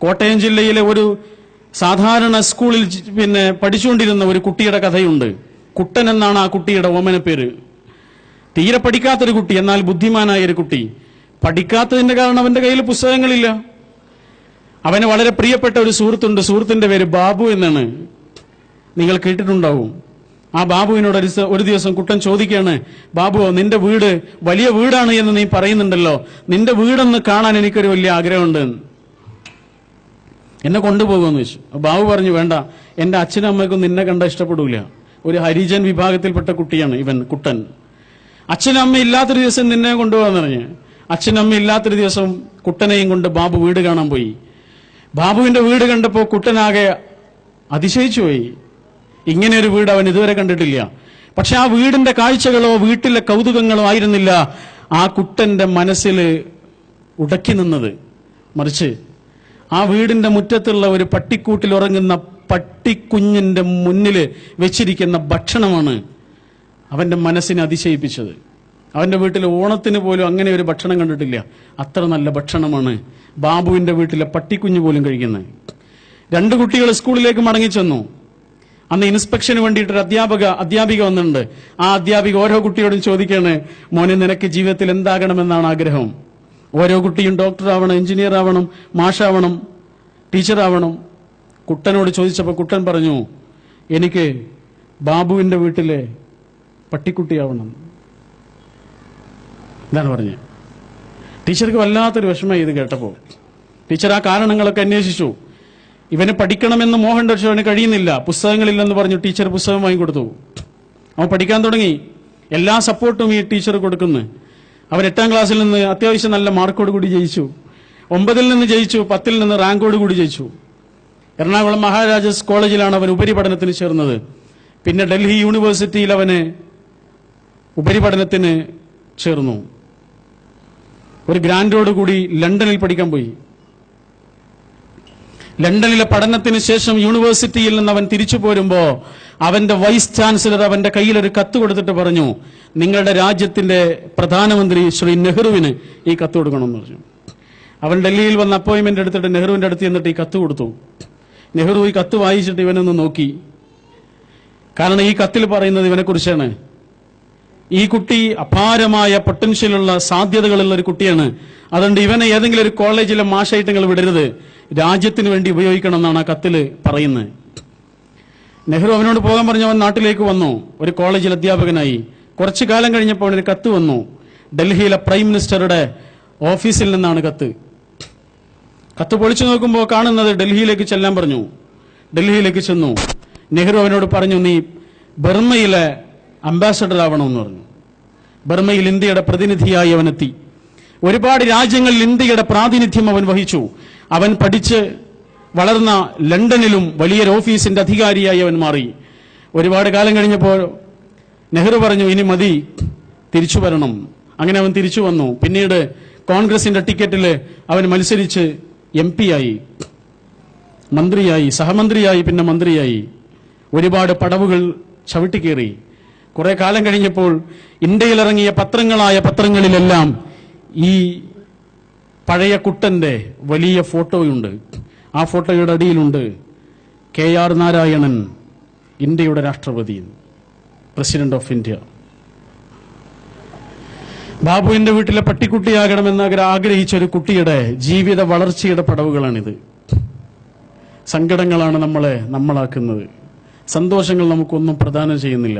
കോട്ടയം ജില്ലയിലെ ഒരു സാധാരണ സ്കൂളിൽ പഠിച്ചുകൊണ്ടിരുന്ന ഒരു കുട്ടിയുടെ കഥയുണ്ട്. കുട്ടൻ എന്നാണ് ആ കുട്ടിയുടെ ഓമന പേര്. തീരെ പഠിക്കാത്തൊരു കുട്ടി, എന്നാൽ ബുദ്ധിമാനായ ഒരു കുട്ടി. പഠിക്കാത്തതിന്റെ കാരണം അവന്റെ കയ്യിൽ പുസ്തകങ്ങളില്ല. അവന് വളരെ പ്രിയപ്പെട്ട ഒരു സുഹൃത്തുണ്ട്. സുഹൃത്തിന്റെ പേര് ബാബു എന്നാണ്. നിങ്ങൾ കേട്ടിട്ടുണ്ടാവും. ആ ബാബുവിനോട് ഒരു ദിവസം കുട്ടൻ ചോദിക്കുകയാണ്, ബാബു, നിന്റെ വീട് വലിയ വീടാണ് എന്ന് നീ പറയുന്നുണ്ടല്ലോ, നിന്റെ വീടൊന്ന് കാണാൻ എനിക്കൊരു വലിയ ആഗ്രഹമുണ്ട്, എന്നെ കൊണ്ടുപോകുമെന്ന് വെച്ചു. ബാബു പറഞ്ഞു, വേണ്ട, എന്റെ അച്ഛനും അമ്മയ്ക്കും നിന്നെ കണ്ട ഇഷ്ടപ്പെടൂല. ഒരു ഹരിജൻ വിഭാഗത്തിൽപ്പെട്ട കുട്ടിയാണ് ഇവൻ കുട്ടൻ. അച്ഛനും അമ്മ ഇല്ലാത്തൊരു ദിവസം നിന്നെ കൊണ്ടുപോകാന്ന് പറഞ്ഞ് അച്ഛനും അമ്മ ഇല്ലാത്തൊരു ദിവസം കുട്ടനെയും കൊണ്ട് ബാബു വീട് കാണാൻ പോയി. ബാബുവിന്റെ വീട് കണ്ടപ്പോ കുട്ടനാകെ അതിശയിച്ചു പോയി. ഇങ്ങനെ ഒരു വീട് അവൻ ഇതുവരെ കണ്ടിട്ടില്ല. പക്ഷെ ആ വീടിന്റെ കാഴ്ചകളോ വീട്ടിലെ കൗതുകങ്ങളോ ആയിരുന്നില്ല ആ കുട്ടന്റെ മനസ്സിൽ ഉടക്കി നിന്നത്. മറിച്ച് ആ വീടിന്റെ മുറ്റത്തുള്ള ഒരു പട്ടിക്കൂട്ടിൽ ഉറങ്ങുന്ന പട്ടിക്കുഞ്ഞിന്റെ മുന്നിൽ വെച്ചിരിക്കുന്ന ഭക്ഷണമാണ് അവന്റെ മനസ്സിനെ അതിശയിപ്പിച്ചത്. അവന്റെ വീട്ടിൽ ഓണത്തിന് പോലും അങ്ങനെ ഒരു ഭക്ഷണം കണ്ടിട്ടില്ല. അത്ര നല്ല ഭക്ഷണമാണ് ബാബുവിന്റെ വീട്ടിലെ പട്ടിക്കുഞ്ഞ് പോലും കഴിക്കുന്നത്. 2 കുട്ടികൾ സ്കൂളിലേക്ക് മടങ്ങിച്ചെന്നു. അന്ന് ഇൻസ്പെക്ഷന് വേണ്ടിയിട്ടൊരു അധ്യാപിക വന്നിട്ടുണ്ട്. ആ അധ്യാപിക ഓരോ കുട്ടിയോടും ചോദിക്കുകയാണ്, മോനെ, നിനക്ക് ജീവിതത്തിൽ എന്താകണമെന്നാണ് ആഗ്രഹം? ഓരോ കുട്ടിയും ഡോക്ടർ ആവണം, എഞ്ചിനീയർ ആവണം, മാഷാവണം, ടീച്ചറാവണം. കുട്ടനോട് ചോദിച്ചപ്പോൾ കുട്ടൻ പറഞ്ഞു, എനിക്ക് ബാബുവിന്റെ വീട്ടിലെ പട്ടിക്കുട്ടിയാവണം. എന്താണ് പറഞ്ഞത്? ടീച്ചർക്ക് വല്ലാത്തൊരു വിഷമമായി ഇത് കേട്ടപ്പോൾ. ടീച്ചർ ആ കാരണങ്ങളൊക്കെ അന്വേഷിച്ചു. ഇവന് പഠിക്കണമെന്ന് മോഹമുണ്ട്, പക്ഷെ അവന് കഴിയുന്നില്ല, പുസ്തകങ്ങളില്ലെന്ന് പറഞ്ഞു. ടീച്ചർ പുസ്തകം വാങ്ങിക്കൊടുത്തു. അവൻ പഠിക്കാൻ തുടങ്ങി. എല്ലാ സപ്പോർട്ടും ഈ ടീച്ചർ കൊടുക്കുന്നു. അവൻ 8ാം ക്ലാസ്സിൽ നിന്ന് അത്യാവശ്യം നല്ല മാർക്കോട് കൂടി ജയിച്ചു. 9ൽ നിന്ന് ജയിച്ചു, 10ൽ നിന്ന് റാങ്കോട് കൂടി ജയിച്ചു. എറണാകുളം മഹാരാജാസ് കോളേജിലാണ് അവൻ ഉപരിപഠനത്തിന് ചേർന്നത്. പിന്നെ ഡൽഹി യൂണിവേഴ്സിറ്റിയിൽ അവന് ഉപരിപഠനത്തിന് ചേർന്നു. ഒരു ഗ്രാൻഡോട് കൂടി ലണ്ടനിൽ പഠിക്കാൻ പോയി. ലണ്ടനിലെ പഠനത്തിന് ശേഷം യൂണിവേഴ്സിറ്റിയിൽ നിന്ന് അവൻ തിരിച്ചു പോരുമ്പോ അവന്റെ വൈസ് ചാൻസലർ അവന്റെ കയ്യിൽ ഒരു കത്ത് കൊടുത്തിട്ട് പറഞ്ഞു, നിങ്ങളുടെ രാജ്യത്തിന്റെ പ്രധാനമന്ത്രി ശ്രീ നെഹ്റുവിന് ഈ കത്ത് കൊടുക്കണമെന്ന് പറഞ്ഞു. അവൻ ഡൽഹിയിൽ വന്ന് അപ്പോയിന്റ്മെന്റ് എടുത്തിട്ട് നെഹ്റുവിന്റെ അടുത്ത് ചെന്നിട്ട് ഈ കത്ത് കൊടുത്തു. നെഹ്റു ഈ കത്ത് വായിച്ചിട്ട് ഇവനൊന്ന് നോക്കി. കാരണം ഈ കത്തിൽ പറയുന്നത് ഇവനെ കുറിച്ചാണ്. ഈ കുട്ടി അപാരമായ പൊട്ടൻഷ്യലുള്ള സാധ്യതകളുള്ള ഒരു കുട്ടിയാണ്. അതുകൊണ്ട് ഇവനെ ഏതെങ്കിലും ഒരു കോളേജിലെ മാഷായിട്ട് നിങ്ങൾ വിടരുത്, രാജ്യത്തിന് വേണ്ടി ഉപയോഗിക്കണം എന്നാണ് ആ കത്തില് പറയുന്നത്. നെഹ്റു അവനോട് പോകാൻ പറഞ്ഞ് അവൻ നാട്ടിലേക്ക് വന്നു. ഒരു കോളേജിൽ അധ്യാപകനായി. കുറച്ചു കാലം കഴിഞ്ഞപ്പോൾ അവനൊരു കത്ത് വന്നു. ഡൽഹിയിലെ പ്രൈം മിനിസ്റ്ററുടെ ഓഫീസിൽ നിന്നാണ് കത്ത്. കത്ത് പൊളിച്ചു നോക്കുമ്പോൾ കാണുന്നത് ഡൽഹിയിലേക്ക് ചെല്ലാൻ പറഞ്ഞു. ഡൽഹിയിലേക്ക് ചെന്നു. നെഹ്റു അവനോട് പറഞ്ഞു, നീ ബർമ്മയിലെ അംബാസഡർ ആവണമെന്ന് പറഞ്ഞു. ബർമ്മയിൽ ഇന്ത്യയുടെ പ്രതിനിധിയായി അവനെത്തി. ഒരുപാട് രാജ്യങ്ങളിൽ ഇന്ത്യയുടെ പ്രാതിനിധ്യം അവൻ വഹിച്ചു. അവൻ പഠിച്ച് വളർന്ന ലണ്ടനിലും വലിയൊരു ഓഫീസിന്റെ അധികാരിയായി അവൻ മാറി. ഒരുപാട് കാലം കഴിഞ്ഞപ്പോൾ നെഹ്റു പറഞ്ഞു, ഇനി മതി, തിരിച്ചു വരണം. അങ്ങനെ അവൻ തിരിച്ചു വന്നു. പിന്നീട് കോൺഗ്രസിന്റെ ടിക്കറ്റിൽ അവൻ മത്സരിച്ച് MP ആയി, മന്ത്രിയായി, സഹമന്ത്രിയായി, പിന്നെ മന്ത്രിയായി. ഒരുപാട് പടവുകൾ ചവിട്ടിക്കേറി. കുറെ കാലം കഴിഞ്ഞപ്പോൾ ഇന്ത്യയിലിറങ്ങിയ പത്രങ്ങളിലെല്ലാം ഈ പഴയ കുട്ടന്റെ വലിയ ഫോട്ടോയുണ്ട്. ആ ഫോട്ടോയുടെ അടിയിലുണ്ട് KR നാരായണൻ, ഇന്ത്യയുടെ രാഷ്ട്രപതി, പ്രസിഡന്റ് ഓഫ് ഇന്ത്യ. ബാബുവിന്റെ വീട്ടിലെ പട്ടിക്കുട്ടിയാകണമെന്ന് ആഗ്രഹിച്ച ഒരു കുട്ടിയുടെ ജീവിത വളർച്ചയുടെ പടവുകളാണിത്. സങ്കടങ്ങളാണ് നമ്മളെ നമ്മളാക്കുന്നത്. സന്തോഷങ്ങൾ നമുക്കൊന്നും പ്രദാനം ചെയ്യുന്നില്ല.